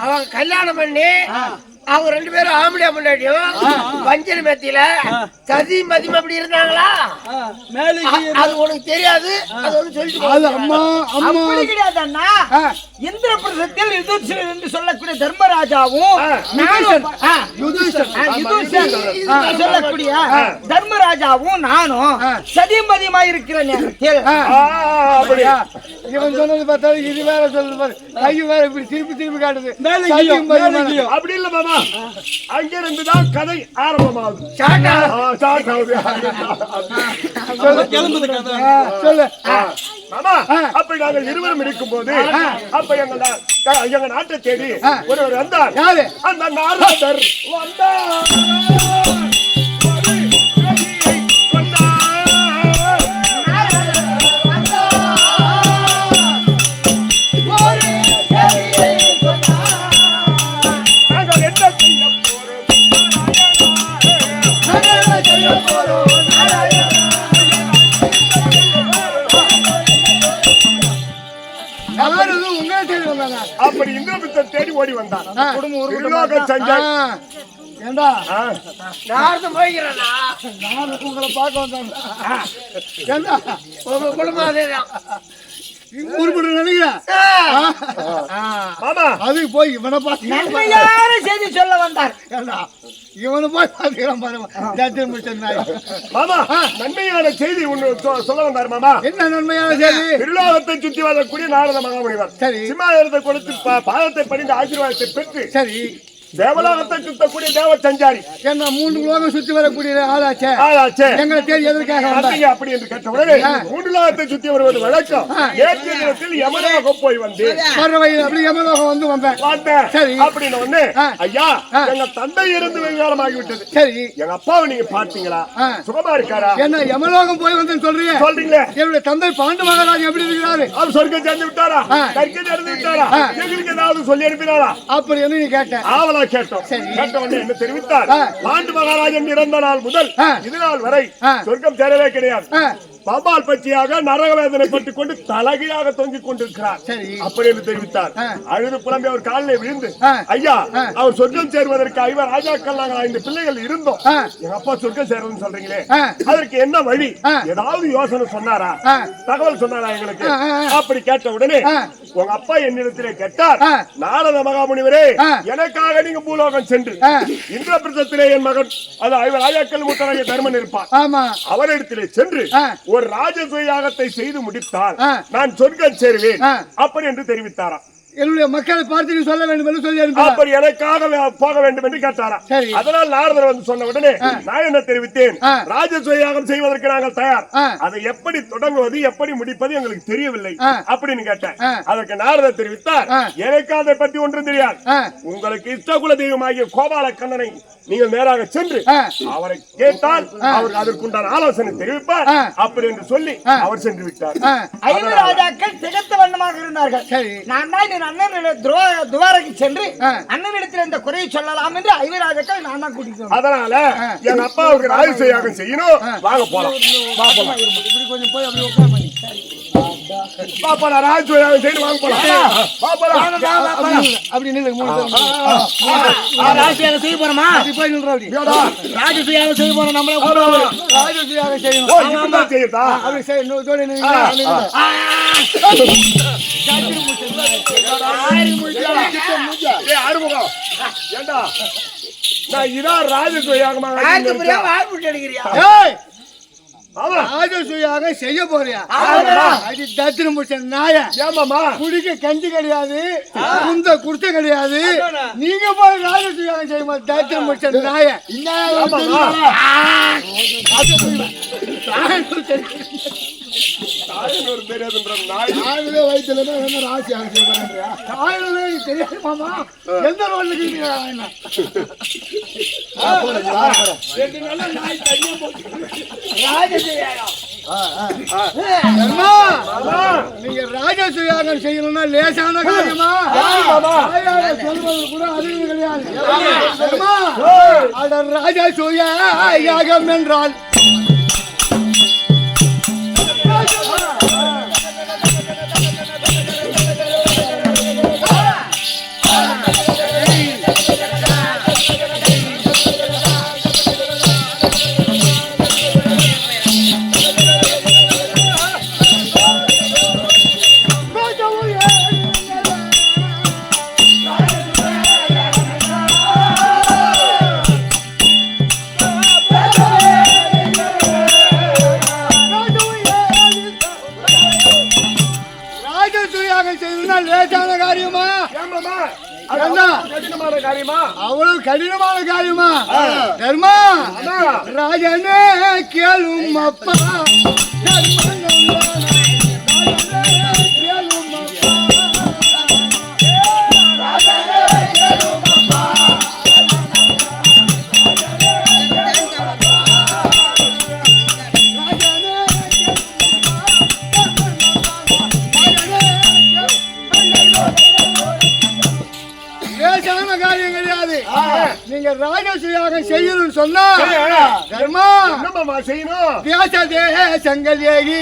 அவங்க கல்யாணம் பண்ணி அவங்க 2 பேரும் ஆம்பளை முன்னாடியும் வஞ்சன மேத்தியில சதி மதியம் அப்படி இருந்தாங்களா அது உனக்கு தெரியாது அது ஒண்ணு சொல்லிட்டு அது அம்மா அம்மா அப்படி கிடையாது அண்ணா இந்திரபிரசத்தில் யுதிஷ்டர் என்று சொல்லக்கூடிய தர்மராஜாவும் நானும் யுதிஷ்டர் சொல்லக்கூடிய தர்மராஜாவும் நானும் சதிமதியமா இருக்கிற நேரத்தில் இவன் சொன்னது பார்த்தா இது வேற சொல்றது பாரு கை வேற இப்படி திருப்பி திருப்பி காட்டுது அப்படி இல்ல மாமா அங்கிருந்துதான் கதை ஆரம்பமாகுது சொல்லு மாமா அப்படி நாங்கள் இருவரும் இருக்கும் போது அப்ப எங்க நாட்டை தேடி ஒருவர் வந்தார் யாரு அந்த நாரதர் அப்படி இந்திரபிரசத்தை தேடி ஓடி வந்தார் குடும்பம் செஞ்சார் ஏண்டா நாரதம் போய்கிறேன்னா நான் உங்களை பார்க்க வந்தாங்க ஏண்டா உங்க குடும்பம் அதேதான் உருப்பட நினைக்கிறேன் மாமா அதுக்கு போய் இவனை பார்த்து நன்மையான செய்தி சொல்ல வந்தார் ஏண்டா இவனை போய் பார்த்துக்கிறான் பாருங்க மாமா நன்மையான செய்தி ஒண்ணு சொல்ல வந்தார் மாமா என்ன நன்மையான செய்தி திருலோகத்தை சுற்றி வரக்கூடிய நாரத மகாமுனிவர் சரி சிம்மாசனத்தை கொடுத்து பாதத்தை பணிந்து ஆசீர்வாதத்தை பெற்று சரி தேவலோகத்தை சுத்தக்கூடிய தேவ சஞ்சாரி என்ன 3 லோகம் சுத்தி வரக்கூடிய ஆளாச்சே எங்களை தேடி எதற்காக வந்தீங்க அப்படி என்று கேட்டவுடனே 3 லோகத்தை சுத்தி வருவது வழக்கம் நேற்றைய தினத்தில் யமலோகம் போய் வந்து அப்படி யமலோகம் வந்து வந்தேன் சரி அப்படின்னு ஒண்ணு ஐயா எங்க தந்தை இருந்து வெகுகாலமாகி விட்டது சரி எங்க அப்பாவை நீங்க பாத்தீங்களா சுகமா இருக்காரா என்ன யமலோகம் போய் வந்து சொல்றீங்களே என்னுடைய தந்தை பாண்டு மகாராஜ் எப்படி இருக்கிறாரு அவர் சொர்க்கம் சேர்ந்து விட்டாரா கற்கை சேர்ந்து விட்டாரா எங்களுக்கு ஏதாவது சொல்லி அனுப்பினாரா அப்படி என்ன நீ கேட்ட ஆவலா கேட்டோம் கேட்டவனே என்ன தெரிவித்தார் பாண்டு மகாராஜன் இறந்த நாள் முதல் இது நாள் வரை சொர்க்கம் சேரவே கிடையாது பாபால் பச்சியாக நரக வேதனை பட்டுக் கொண்டு தலகையாக தொங்கிக் கொண்டிருக்கிறார் அப்படி என்று தெரிவித்தார் அழுது புலம்பி அவர் காலிலே விழுந்து ஐயா அவர் சொர்க்கம் சேருவதற்கு ஐவர் ராஜாக்கள் நாங்கள் 5 பிள்ளைகள் இருந்தோம் எங்க அப்பா சொர்க்கம் சேரணும்னு சொல்றீங்களே அதற்கு என்ன வழி ஏதாவது யோசனை சொன்னாரா தகவல் சொன்னாரா எங்களுக்கு அப்படி கேட்ட உடனே உங்க அப்பா என்னிடத்திலே கேட்டார் நாரத மகாமுனிவரே எனக்காக நீங்க பூலோகம் சென்று இந்திரபிரசத்திலே என் மகன் அது ஐவர் ராஜாக்கள் மூத்தராக தர்மன் இருப்பார் அவரிடத்திலே சென்று ஒரு ராஜசுவ யாகத்தை செய்து முடித்தால் நான் சொர்க்கம் சேருவேன் அப்படி என்று தெரிவித்தாராம் என்னுடைய மக்களை பார்த்து நீ சொல்ல வேண்டும் என்று சொல்லி அனுப்பினார். அப்படி எனக்காக போக வேண்டும் என்று கேட்டாராம். சரி. அதனால் நாரதர் வந்து சொன்ன உடனே நான் என்ன தெரிவித்தேன், ராஜசூயாகம் செய்வதற்கு நாங்கள் தயார். அதை எப்படி தொடங்குவது எப்படி முடிப்பது எங்களுக்கு தெரியவில்லை அப்படின்னு கேட்டேன். அதற்கு நாரதர் தெரிவித்தார், எனக்கு அதை பற்றி ஒன்றும் தெரியாது. உங்களுக்கு இஷ்டகுல தெய்வமாகிய கோபால கண்ணனை நீங்கள் நேராக சென்று அவரை கேட்டால் அவர் அதற்குண்டான ஆலோசனை தெரிவிப்பார் அப்படி என்று சொல்லி அவர் சென்று விட்டார். ஐந்து ராஜாக்கள் திகத்த வண்ணமாக இருந்தார்கள். சரி. நான் தான் என் அண்ணன் துவாரக்கு சென்று அண்ணனிடத்தில் இந்த குறையை சொல்லலாம் என்று ஐந்து ராஜாக்கள் நான் தான் கூட்டிட்டு அதனால என் அப்பாவுக்கு ராஜசூயாகம் செய்யணும், வாங்க போலாம். இப்படி கொஞ்சம் போய் அப்படி உட்கார் பண்ணி. பாப்பா ராஜசூயாகம் செய்து வாங்க போலாம். அப்படி நில்லு, 3 பேர் ராஜசூயாகம் செய்ய போறோமா? அப்படி போய் நில்றா அப்படி. ராஜசூயாகம் செய்ய போறோம் நம்மள ராஜசூயாகம் செய்யணும். ஓ, இப்படிதான் செய்யுதா? அப்படி செய், இன்னொரு தோழி நில்லுங்க. ஏய், ஆறுமுகம், ஏண்டா நான் இதான் ராஜசூயாகமா அடிக்கிறியா? ஏய், ஆமா. ராஜசூயாகம் செய்ய போறியா? அது தத்திரம் முடிச்ச நாய. ஏமாமா குடிக்க கஞ்சி கிடையாது, குந்த குடுத்த கிடையாது. நீங்க போய் ராஜசூயாகம் செய்யுமா? தத்திரம் முடிச்ச நாய. தாயனூர் தெரியாதுன்ற நாய் ஆகவே வயிற்றுல ராஜசூயாகம் செய்ய தாயனே தெரியாது மாமா. எந்த ரோட்ல இருக்கீங்க? நீங்க ராஜசூயாகம் செய்யணும்னா லேசான காரியமா? சொல்வது கூட அறிவு கிடையாது. ராஜசூயாகம் என்றால் லேசான காரியமா? கடினமான காரியமா? அவ்வளவு கடினமான காரியமா? தர்மா ராஜனே கேளும் அப்பா, காரியம் கிடையாது. நீங்க ராஜசூயாகம் செய்யணும்னு சொன்னா தர்மா என்னமாமா செய்யணும்? தேச தேசங்கள் ஏகி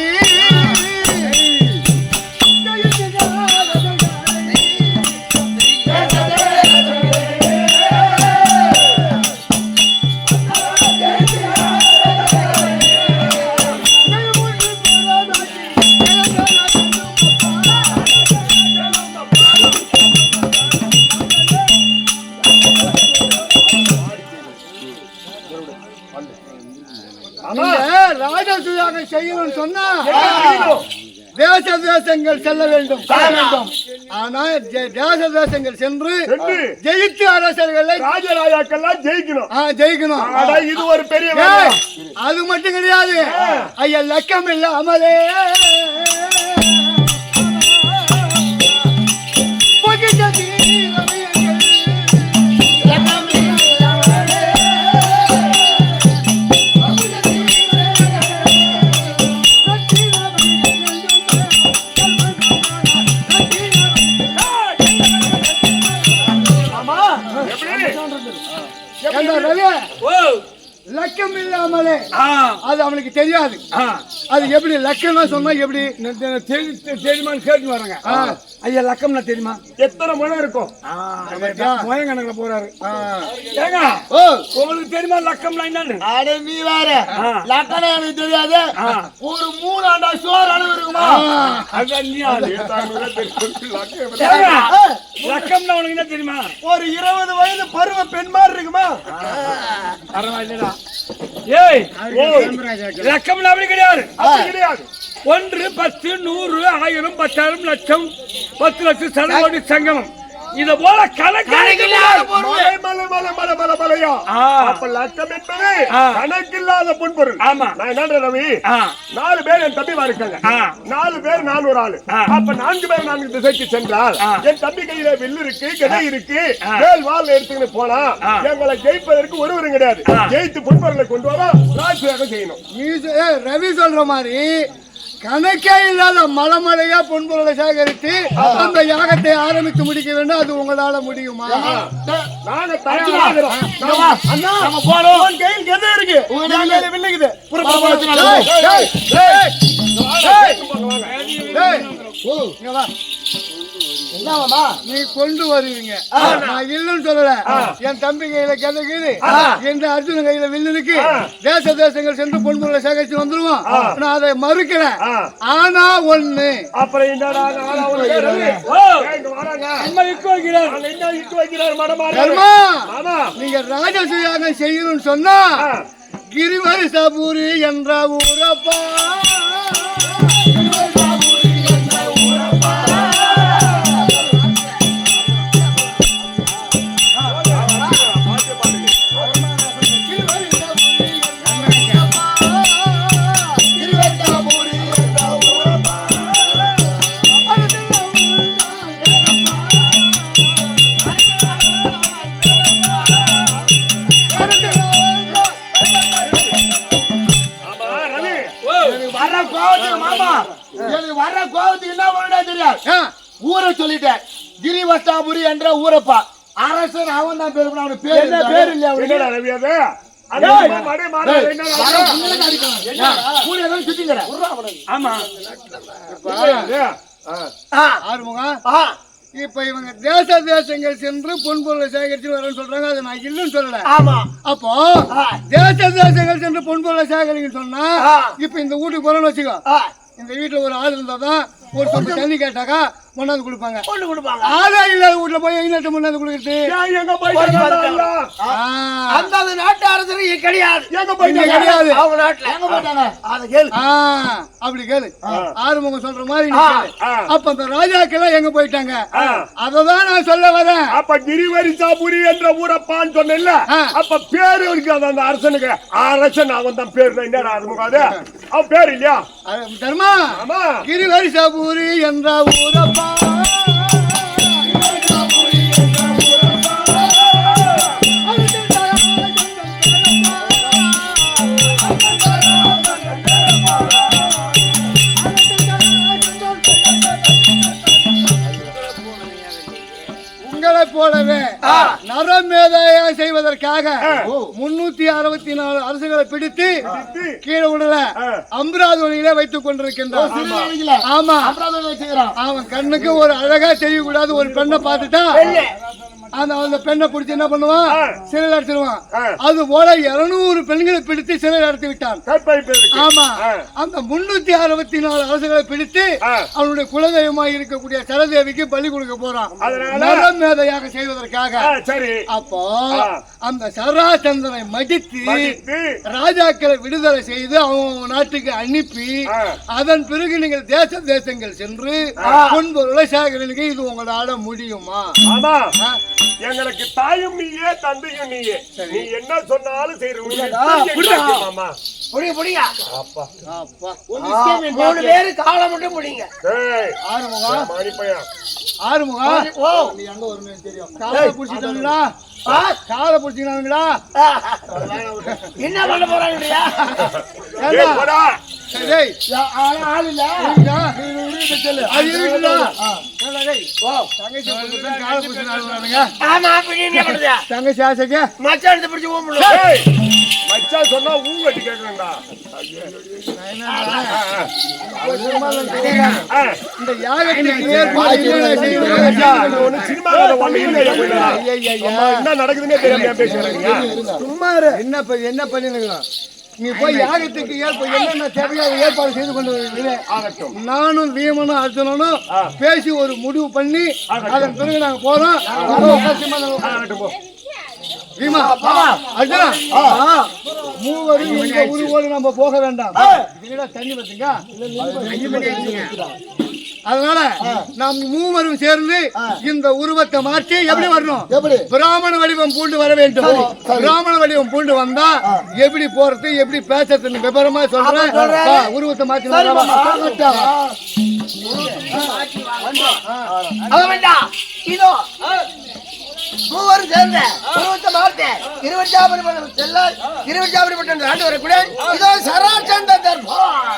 ராஜசூயாகம் செய்யணும்னு சொன்னா தேச தேசங்கள் செல்ல வேண்டும். ஆனா தேச தேசங்கள் சென்று ஜெயித்து அரசர்களை ராஜராஜாக்கெல்லாம் ஜெயிக்கணும். ஜெயிக்கணும். இது ஒரு பெரிய வேலை. அது மட்டும் கிடையாது. ஐயா லக்கம் இல்லாமலே லக்கம் இல்லாமலே அது அவனுக்கு தெரியாது. அது எப்படி லக்கம்னா சொன்னா எப்படி தெரியுமான்னு கேட்டு வராங்க. ஐயா லக்கம்னா தெரியுமா? எத்தனை முழம் இருக்கும்? முழம் கணக்குல போறாரு. உங்களுக்கு தெரியுமா லக்கம்னா என்னன்னு? அட நீ வேற லக்கம்னா எனக்கு தெரியாது. ஒரு 3 ஆண்டா சோறு அளவு இருக்குமா? லக்கம்னா உனக்கு என்ன தெரியுமா? ஒரு 20 வயது பருவ பெண் மாதிரி இருக்குமா? பரவாயில்லடா. ஏய் லக்கம் அப்படி கிடையாது. அப்படி கிடையாது. 1 10 100 1000 10,000 லட்சம் 10 லட்சம் சதகோடி சங்கமம் இத போல கணக்கில்லாத மலை மலை மலை மலை மலை மலையா அப்ப லட்சம் என்பது கணக்கில்லாத பொன்பொருள். ஆமா. நான் என்ன ரவி 4 பேர் என் தம்பி இருக்காங்க. 4 பேர் நான் ஒரு ஆளு. அப்ப 4 பேர் 4 திசைக்கு சென்றால் என் தம்பி கையில வில்லு இருக்கு, கதை இருக்கு, வேல் வாள் எடுத்துக்கிட்டு போனா எங்களை ஜெயிப்பதற்கு ஒருவரும் கிடையாது. ஜெயித்து பொன்பொருளை கொண்டு வர ராஜ்யாக செய்யணும். ரவி சொல்ற மாதிரி கணக்கே இல்லாத மலமலையா பொன்பொருளை சேகரித்து அந்த யாகத்தை ஆரம்பித்து முடிக்க வேண்டும். அது உங்களால முடியுமா? நாங்க தயாராகிறோம். அண்ணா நம்ம போறோம். உன் கையில் கதை இருக்கு, உங்க கையில வில்லுக்குது. என்னவாமா நீ கொண்டு வருவீங்க? நான் இல்லைன்னு சொல்லல. என் தம்பி கையில கதைக்குது, என் அர்ஜுன கையில வில்லு இருக்கு. தேச தேசங்கள் சென்று பொன்பொருளை சேகரித்து வந்துருவோம். நான் அதை மறுக்கிறேன். ஆனா ஒண்ணு அப்புறம் என்னடா நீங்க ராஜசூயாக செய்யணும்னு சொன்னா கிரிவரிசபுரி என்ற ஊரப்பா வர்ற கோபத்துக்கு என்ன பண்ணா தெரியாது. ஊரை சொல்லிட்டேன், கிரிவஷ்டாபுரி என்ற ஊரப்பா அரசன். அவன் தான் பேரு. அவனுக்கு பேர் என்ன? பேர் இல்லையா? இப்ப இவங்க தேச தேசங்கள் சென்று பொன்பொருளை சேகரிச்சு வரேன்னு சொல்றாங்க. அது நான் இல்லைன்னு சொல்லல. அப்போ தேச தேசங்கள் சென்று பொன்பொருளை சேகரிக்கன்னு சொன்னா இப்ப இந்த வீட்டுக்கு போறோம்னு வச்சுக்கோ. இந்த வீட்டுல ஒரு ஆள் இருந்தாதான் ஒரு சொம்பு தண்ணி கேட்டாக்கா கொண்டாந்து கொடுப்பாங்க. ஆளே இல்லாத வீட்டுல போய் எங்க கொண்டாந்து கொடுக்குறது? அந்த நாட்டு அரசு கிடையாது. கிடையாது. அவங்க நாட்டுல எங்க போயிட்டாங்க? அத கேளு. அப்படி கேளு. ஆறுமுகம் சொல்ற மாதிரி அப்ப அந்த ராஜாக்கெல்லாம் எங்க போயிட்டாங்க? அததான் நான் சொல்ல வரேன். அப்ப கிரிவரிசாபுரி என்ற ஊரப்பான்னு சொன்ன. அப்ப பேரு இருக்கு அந்த அரசனுக்கு. அரசன் அவன் தான் பேரு. என்ன ஆறுமுகாது அவன் பேரு இல்லையா? தர்மா கிரிவரிசாபுரி என்ற ஊரப்பா உங்களை போலவே நரமேதையா செய்வதற்காக 364 அரசுகளை பிடித்து கீழே விடல அம்பராவதியிலே வைத்துக் கொண்டிருக்கின்றான். ஆமா, அவன் கண்ணுக்கு ஒரு அழகா தெரியக்கூடாது. ஒரு பெண்ணை பார்த்துட்டா அந்த பெண்ணை பிடிச்சு என்ன பண்ணுவான்? சிறையில் அடைச்சிருவான். அது போல 200 பெண்களை பிடித்து சிறையில் அடைத்து விட்டான். ஆமா, அந்த 364 அரசுகளை பிடித்து அவனுடைய குலதெய்வமாக இருக்கக்கூடிய சரதேவிக்கு பலி கொடுக்க போறான். நரமேதையாக செய்வதற்காக. அப்போ அந்த சராசந்திரனை மடித்து ராஜாக்களை விடுதலை செய்து அவங்க நாட்டுக்கு அனுப்பி அதன் பிறகு நீங்கள் தேச தேசங்கள் சென்று பொன்பொருளை சேகரிக்க இது உங்களால முடியுமா? எங்களுக்கு தாயும் நீயே, தந்தையும் நீயே. நீ என்ன சொன்னாலும் சரி. காலம் மட்டும் முடியுங்க. ஆறுமுகம் நீ எங்க வரும்னு தெரியும். காலை புடிச்சிட்டாங்களா? காலை புடிச்சிட்டாங்களா? என்ன பண்ண போறாங்கயா? ஆள் இல்ல சொல்லு. அது இருக்குல்ல? தங்கச்சி ஆசைக்கு மச்சான் பிடிச்சி மச்சான் சொன்னா ஊங்கட்டி கேட்கணும்டா. இந்த யாகத்துக்கு என்ன நடக்குதுன்னே தெரியாம பேசுறீங்க. சும்மா என்ன பண்ணிருக்கலாம்? நீ போய் யாகத்துக்கு என்னென்ன தேவையோ ஏற்பாடு செய்து கொண்டு வருகிறேன். நானும் வீமனும் அர்ஜுனனும் பேசி ஒரு முடிவு பண்ணி அதன் பிறகு நாங்க போறோம். பீமா அர்ஜுனா மூவரும் இந்த உருவோடு நம்ம போக வேண்டாம். இதுல தண்ணி வச்சுங்க. அதனால நாம் மூவரும் சேர்ந்து இந்த உருவத்தை மாற்றி எப்படி வரணும்? எப்படி? பிராமண வடிவம் பூண்டு வர வேண்டும். பிராமண வடிவம் பூண்டு வந்தா எப்படி போறது எப்படி பேசுறதுன்னு விவரமா சொல்றேன். உருவத்தை மாற்றி இதோ மூவரும் சேர்ந்த உருவத்தை மாற்ற இருவச்சாபடி செல்ல இருவச்சாபடி ஆண்டு வரக்கூட இதோ சராசந்த தர்பார்